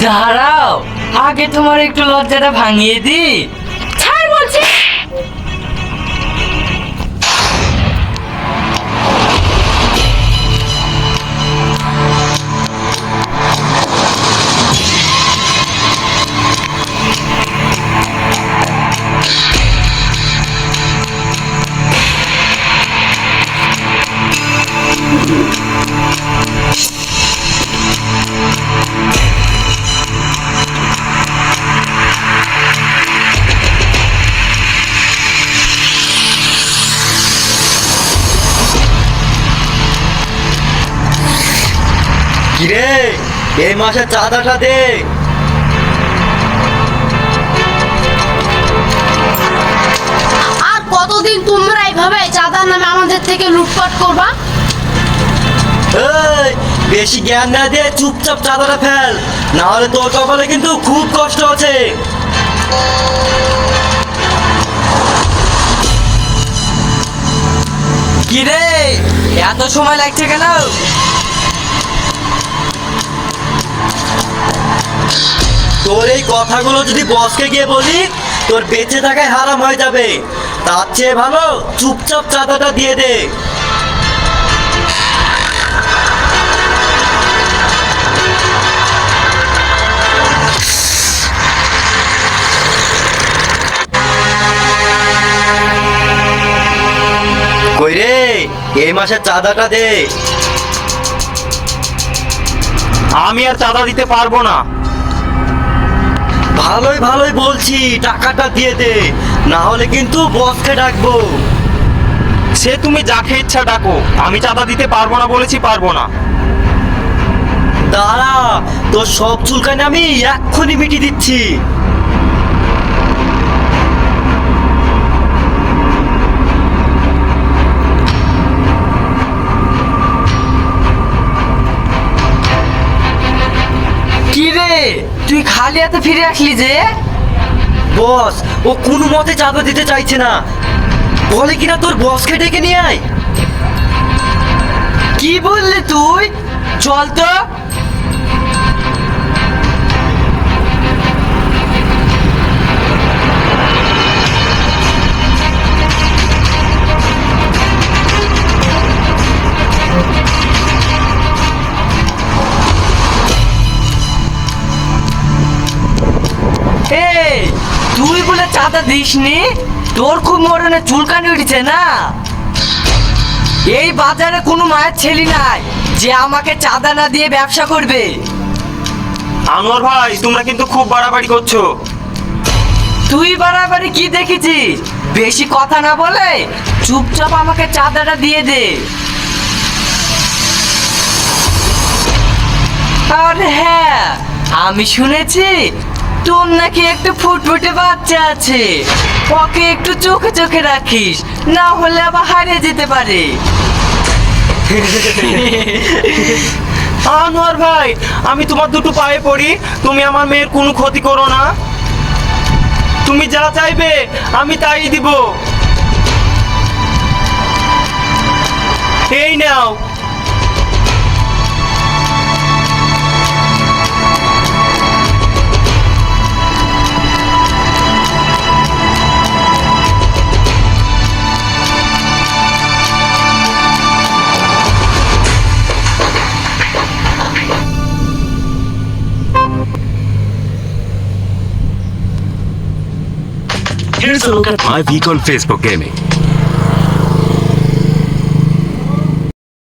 দাঁড়াও, আগে তোমার একটু লজ্জাটা ভাঙিয়ে দি। ছাড় বলছি। কিরে, এই মাসে চাঁদাটা দে। আর কতদিন তোমরা এইভাবে চাঁদার নামে আমাদের থেকে লুটপাট করবা? এই, বেশি জ্ঞান না দিয়ে চুপচাপ চাঁদাটা ফেল, না হলে তোর কপালে কিন্তু খুব কষ্ট আছে। কি রে, এত সময় লাগছে কেন? তোর এই কথাগুলো যদি বসকে গিয়ে বলি, তোর বেঁচে থাকায় হারাম হয়ে যাবে। তার চেয়ে ভালো চুপচাপ চাঁদাটা দিয়ে দে। কই রে, এই মাসে চাঁদাটা দে। আমি আর চাঁদা দিতে পারবো না। ভালোই ভালোই বলছি, টাকাটা দিয়ে দে, না হলে কিন্তু বসকে ডাকবো। সে তুমি যাকে ইচ্ছা ডাকো, আমি চাঁদা দিতে পারবো না বলেছি, পারবো না। দাঁড়া, তোর সব চুলকানি আমি এক্ষুনি মিটিয়ে দিচ্ছি। কি রে, তুই খালি হাতে ফিরে আসলি যে? বস, ও কোনো মতে চাঁদা দিতে চাইছে না, বলে কিনা তোর বসকে ডেকে নিয়ে আয়। কি বললি তুই? চল তো। এই, তুই বলে চাঁদা দিসনি? তোর খুব মরণে চুলকানি উঠেছে না? এই বাজারে কোনো মায়ের ছেলে নাই যে আমাকে চাঁদা না দিয়ে ব্যবসা করবে। আনোয়ার ভাই, তোমরা কিন্তু খুব বাড়াবাড়ি করছো। তুই বাড়াবাড়ি কি দেখেছিস? বেশি কথা না বলে চুপচাপ আমাকে চাঁদাটা দিয়ে দে। আরে হ্যাঁ, আমি শুনেছি তোর নাকি একটা ফুটফুটে বাচ্চা আছে, ওকে একটু চোখে চোখে রাখিস, না হলে আবার হারিয়ে যেতে পারে। আনোয়ার ভাই, আমি তোমার দুটো পায়ে পড়ি, তুমি আমার মেয়ের কোনো ক্ষতি করো না। তুমি যা চাইবে আমি তাই দিব। এই নাও। Here's a look at my week on Facebook gaming.